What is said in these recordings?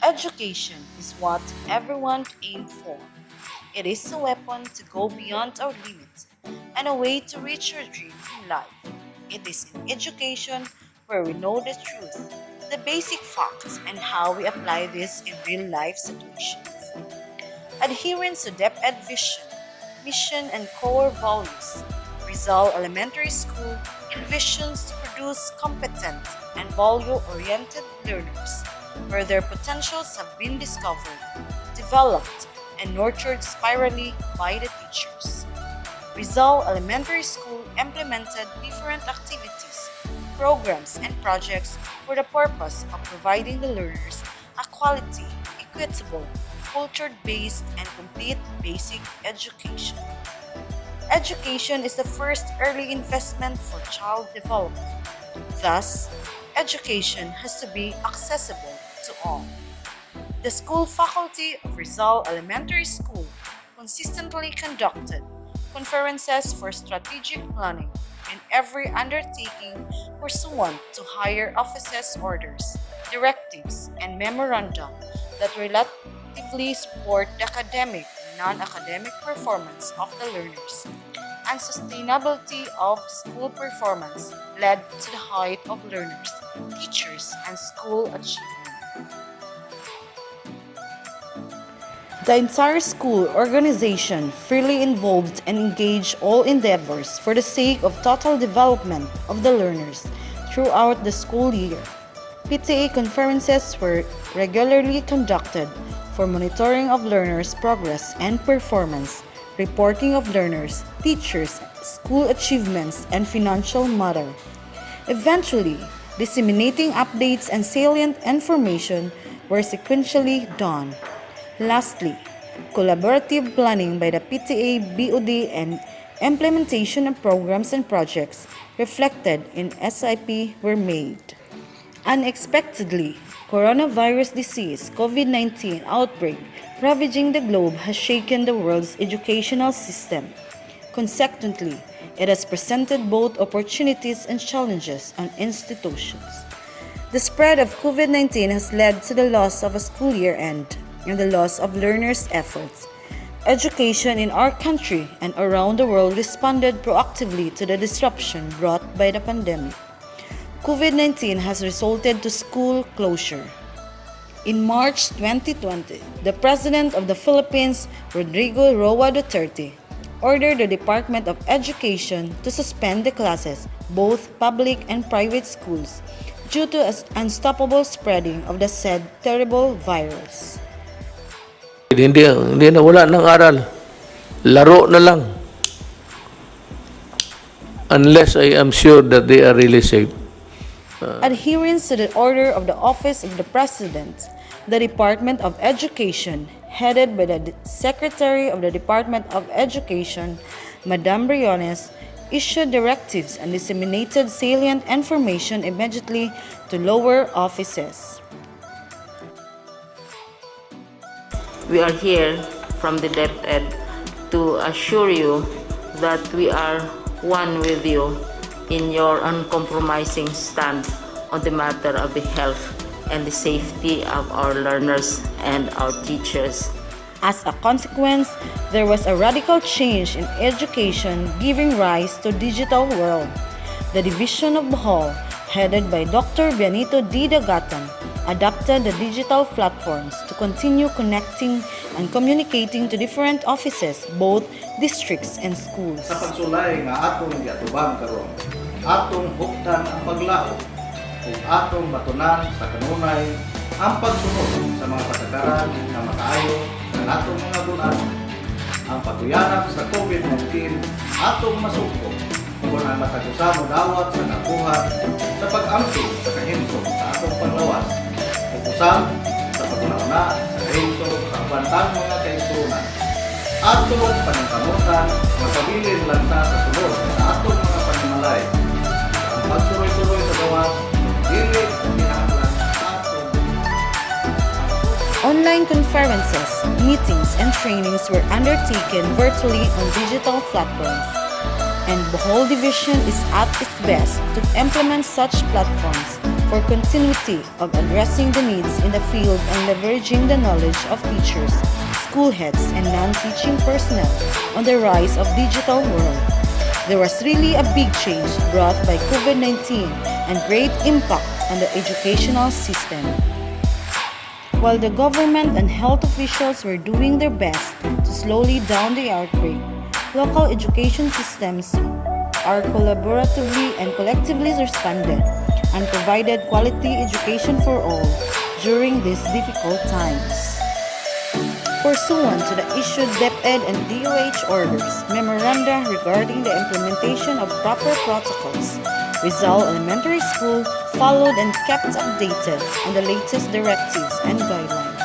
Education is what everyone aims for. It is a weapon to go beyond our limits and a way to reach your dream in life. It is in education where we know the truth, the basic facts, and how we apply this in real life situations. Adherence to DepEd vision, mission, and core values, Rizal Elementary School envisions to produce competent and value-oriented learners where their potentials have been discovered, developed, and nurtured spirally by the teachers. Rizal Elementary School implemented different activities, programs, and projects for the purpose of providing the learners a quality, equitable, culture-based, and complete basic education. Education is the first early investment for child development. Thus, education has to be accessible to all. The school faculty of Rizal Elementary School consistently conducted conferences for strategic planning in every undertaking pursuant to higher offices' orders, directives, and memoranda that relatively support the academic and non-academic performance of the learners and sustainability of school performance led to the height of learners, teachers, and school achievement. The entire school organization freely involved and engaged all endeavors for the sake of total development of the learners throughout the school year. PTA conferences were regularly conducted for monitoring of learners' progress and performance, reporting of learners, teachers, school achievements, and financial matter. Eventually, disseminating updates and salient information were sequentially done. Lastly, collaborative planning by the PTA, BOD, and implementation of programs and projects reflected in SIP were made. Unexpectedly, coronavirus disease COVID-19 outbreak ravaging the globe has shaken the world's educational system. Consequently, it has presented both opportunities and challenges on institutions. The spread of COVID-19 has led to the loss of a school year end and the loss of learners' efforts. Education in our country and around the world responded proactively to the disruption brought by the pandemic. COVID-19 has resulted to school closure. In March 2020, the President of the Philippines, Rodrigo Roa Duterte, ordered the Department of Education to suspend the classes, both public and private schools, due to an unstoppable spreading of the said terrible virus. Hindi na wala ng aral. Laro na lang. Unless I am sure that they are really safe. Adherence to the order of the Office of the President, the Department of Education, headed by the Secretary of the Department of Education, Madame Briones, issued directives and disseminated salient information immediately to lower offices. We are here from the DepEd to assure you that we are one with you in your uncompromising stand on the matter of the health and the safety of our learners and our teachers. As a consequence, there was a radical change in education giving rise to digital world. The Division of Bohol, headed by Dr. Bianito D. Dagatan, adopted the digital platforms to continue connecting and communicating to different offices, both districts and schools. Sa pagsulay nga atong giatubang karon, atong huktan ang paglaom ug atong batunan sa kanunay ang pagsunod sa mga patakaran na makaayo ng atong mga bulan. Ang patuyanap sa COVID-19 atong masuko kung ang matagusa mo dawat sa nakuha sa pag-ampi sa kahimsog sa atong panglawas ug usab sa paguna sa kahimsog sa bantang mga kaigsunan. Atong paningkamutan makabilin lang ta sa sulod sa atong mga panimalay. Ang pagsuroy-suroy sa gawas dili kinahanglan atong Online conferences, meetings, and trainings were undertaken virtually on digital platforms. And Bohol Division is at its best to implement such platforms for continuity of addressing the needs in the field and leveraging the knowledge of teachers, school heads, and non-teaching personnel on the rise of digital world. There was really a big change brought by COVID-19 and great impact on the educational system. While the government and health officials were doing their best to slowly down the outbreak, local education systems are collaboratively and collectively responded and provided quality education for all during these difficult times. Pursuant to the issued DepEd and DOH orders, memoranda regarding the implementation of proper protocols, Rizal Elementary School followed and kept updated on the latest directives and guidelines.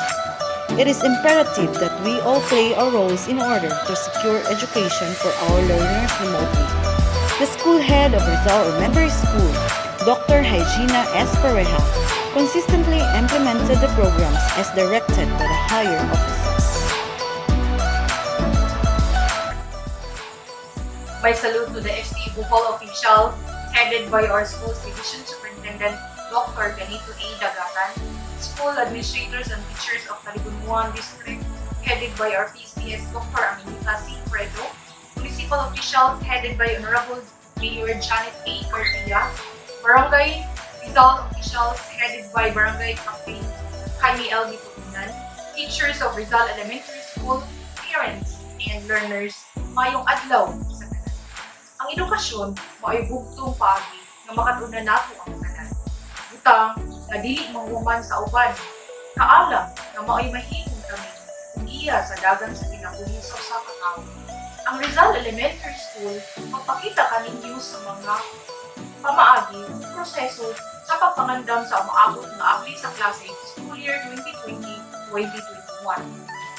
It is imperative that we all play our roles in order to secure education for our learners remotely. The school head of Rizal Elementary School, Dr. Hygiena S. Pareja, consistently implemented the programs as directed by the higher officers. My salute to the FCE Bohol officials headed by our school's division superintendent, Dr. Ganito A. Dagatan, school administrators and teachers of Talibunbuan District headed by our PCS, Dr. Aminita C. Fredo, municipal officials headed by Honorable Mayor Janet A. Garcia, Barangay Rizal officials headed by Barangay Captain Jaime L. Bitutunan, teachers of Rizal Elementary School, parents, and learners, mayong adlaw sa tanan. Ang edukasyon, mao'y bugtong paagi na makatuna nato ang tanan. Butang, na dili manghuman sa uban, kaalam na mao'y mahimong kami kung iya sa dagan sa kinabuhi sa usa ka tawo. Ang Rizal Elementary School, magpakita kaninyo sa mga pamaagi ng proseso sa pagpangandam sa umaabot nga abli sa klase school year 2020-2021.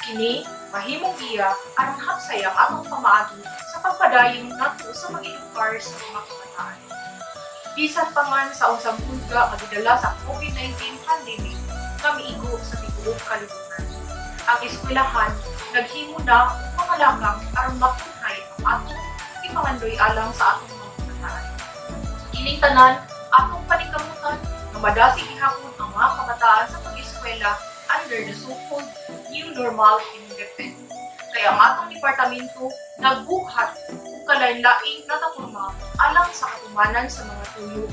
Kini, mahimong iya aron hapsayang atong pamaagi sa pagpadayong nato sa mag-edukar sa mga kabataan. Bisan pa man sa unsang hulga nga gidala sa COVID-19 pandemic nga miigo sa tibuok kalibutan. Ang eskwelahan naghimo na og mga lakang aron mapunhay ang atong ipangandoy alang sa atong mga kabataan. Kining tanan atong paningkamutan nga madasig gihapon ang mga kabataan sa pag-eskwela under the so-called new normal in DepEd. Kaya ang atong departamento nagbukhat og kalain-laing plataporma alang sa katumanan sa mga tuyo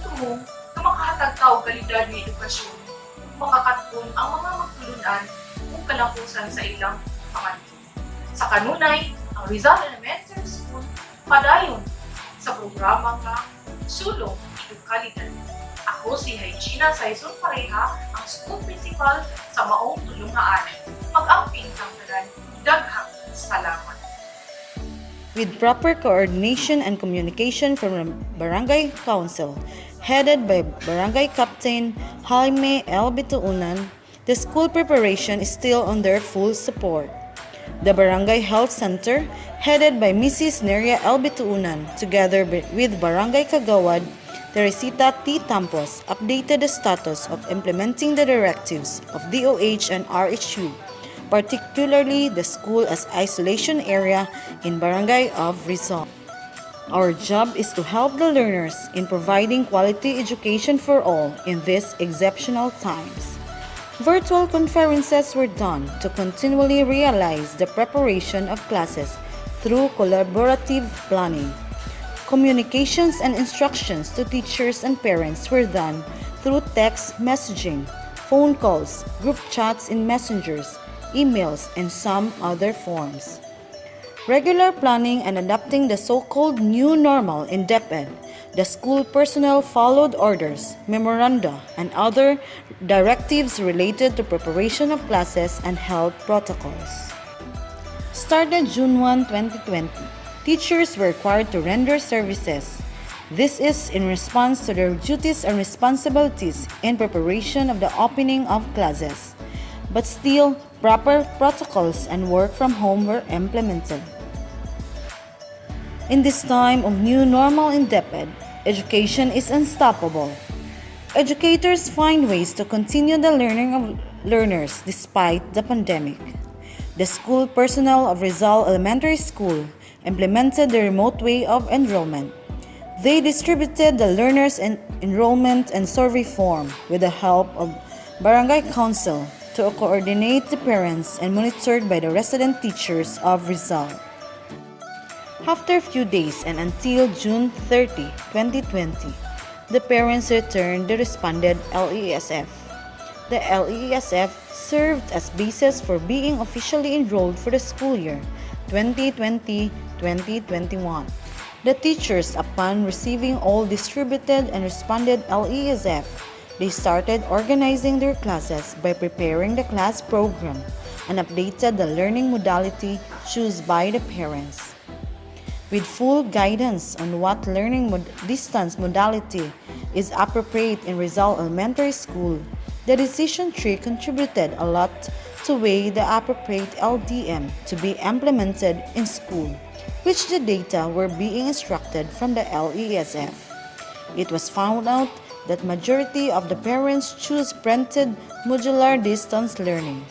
tumong na makahatag ka og kalidad nga edukasyon ug makakatpon ang mga magtulunan ug kalampusan sa ilang pangandoy. Sa kanunay, ang Rizal Elementary School padayon sa programa nga Sulong Edukalidad. Ako si Hygiena Saison Pareja, ang school principal sa maong tulungaan. Mag-amping kang tanan, daghang salamat. With proper coordination and communication from the Barangay Council, headed by Barangay Captain Jaime L. Bituunan, the school preparation is still under full support. The Barangay Health Center, headed by Mrs. Neria L. Bituunan, together with Barangay Kagawad, Teresita T. Tampos, updated the status of implementing the directives of DOH and RHU, particularly the school as isolation area in Barangay of Rizal. Our job is to help the learners in providing quality education for all in these exceptional times. Virtual conferences were done to continually realize the preparation of classes through collaborative planning. Communications and instructions to teachers and parents were done through text messaging, phone calls, group chats in messengers, emails, and some other forms. Regular planning and adopting the so-called new normal in DepEd, the school personnel followed orders, memoranda, and other directives related to preparation of classes and health protocols. Started June 1, 2020, teachers were required to render services. This is in response to their duties and responsibilities in preparation of the opening of classes. But still, proper protocols and work from home were implemented. In this time of new normal in DepEd, education is unstoppable. Educators find ways to continue the learning of learners despite the pandemic. The school personnel of Rizal Elementary School implemented the remote way of enrollment. They distributed the learners' enrollment and survey form with the help of Barangay Council to coordinate the parents and monitored by the resident teachers of Rizal. After a few days and until June 30, 2020, the parents returned the responded LESF. The LESF served as basis for being officially enrolled for the school year 2020-2021. The teachers, upon receiving all distributed and responded LESF, they started organizing their classes by preparing the class program and updated the learning modality chosen by the parents. With full guidance on what learning distance modality is appropriate in Rizal Elementary School, the decision tree contributed a lot to weigh the appropriate LDM to be implemented in school, which the data were being instructed from the LESF. It was found out that majority of the parents choose printed modular distance learning.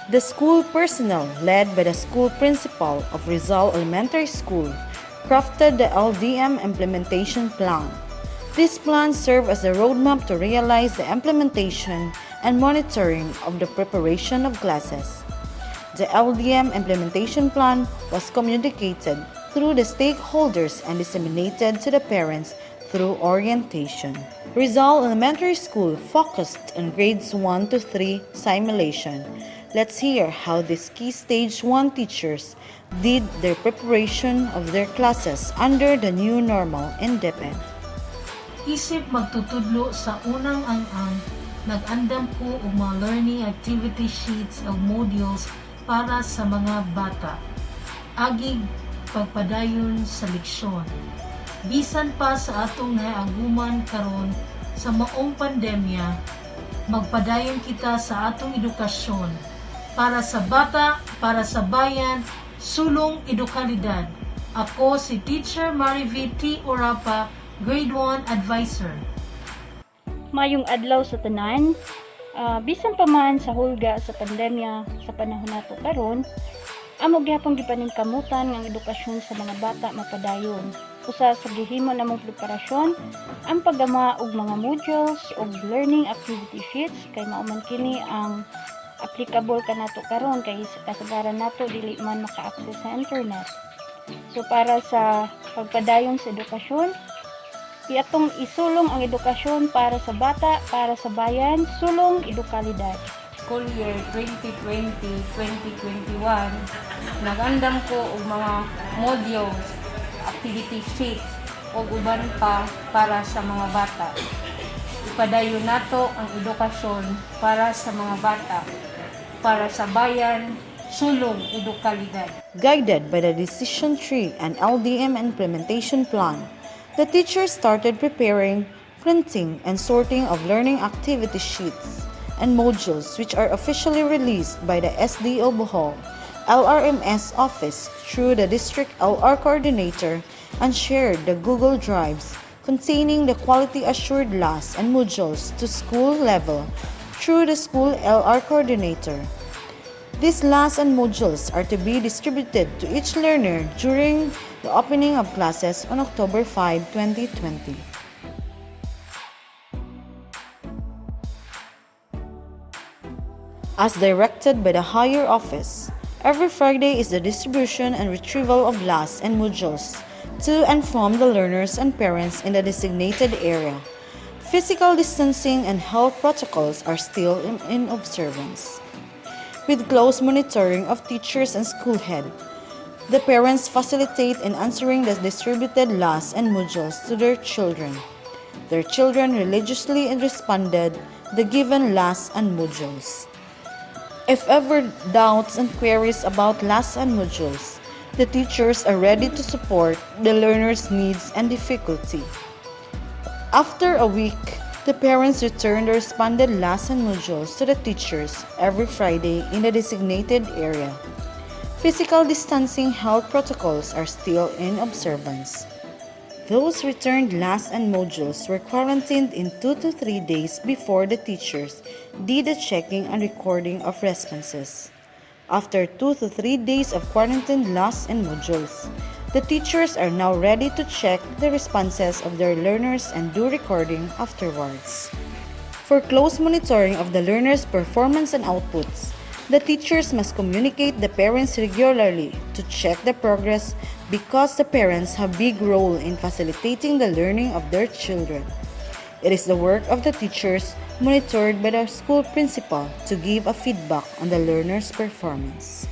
The school personnel, led by the school principal of Rizal Elementary School, crafted the LDM implementation plan. This plan served as a roadmap to realize the implementation and monitoring of the preparation of classes. The LDM implementation plan was communicated through the stakeholders and disseminated to the parents through orientation. Rizal Elementary School focused on grades 1 to 3 simulation. Let's hear how these key stage 1 teachers did their preparation of their classes under the new normal in DepEd. Isip magtutudlo sa unang ang nag-andam ko og mga learning activity sheets o modules para sa mga bata. Agig pagpadayon sa leksyon. Bisan pa sa atong nahiaguman karon sa maong pandemya, magpadayon kita sa atong edukasyon para sa bata, para sa bayan, sulong edukalidad. Ako si Teacher Marivi T. Orapa, Grade 1 Advisor. Mayong adlaw sa tanan, bisan pa man sa hulga sa pandemya sa panahon nato karon, amo gyapon gipaningkamutan nga edukasyon sa mga bata mapadayon. Usa sa gihimo namong preparasyon ang paggama og mga modules og learning activity sheets kay mao man kini ang applicable kanato karon kay kasagaran nato dili man maka-access sa internet. So para sa pagpadayon sa edukasyon, atong isulong ang edukasyon para sa bata, para sa bayan, sulong edukalidad. School year 2020-2021, nagandam ko og mga modules, activity sheets, o uban pa para sa mga bata. Ipadayon nato ang edukasyon para sa mga bata, para sa bayan, sulong edukalidad. Guided by the decision tree and LDM implementation plan, the teachers started preparing, printing, and sorting of learning activity sheets and modules which are officially released by the SDO Bohol LRMS office through the district LR coordinator and shared the Google Drives containing the quality assured LAS and modules to school level through the school LR coordinator. These LAS and modules are to be distributed to each learner during the opening of classes on October 5, 2020. As directed by the higher office, every Friday is the distribution and retrieval of LAS and modules to and from the learners and parents in the designated area. Physical distancing and health protocols are still in observance. With close monitoring of teachers and school head, the parents facilitate in answering the distributed LAS and modules to their children. Their children religiously responded the given LAS and modules. If ever doubts and queries about LAS and modules, the teachers are ready to support the learner's needs and difficulty. After a week, the parents return the responded LAS and modules to the teachers every Friday in the designated area. Physical distancing health protocols are still in observance. Those returned last and modules were quarantined in 2 to 3 days before the teachers did the checking and recording of responses. After 2 to 3 days of quarantined last and modules, the teachers are now ready to check the responses of their learners and do recording afterwards. For close monitoring of the learners' performance and outputs, the teachers must communicate the parents regularly to check the progress because the parents have a big role in facilitating the learning of their children. It is the work of the teachers monitored by the school principal to give a feedback on the learner's performance.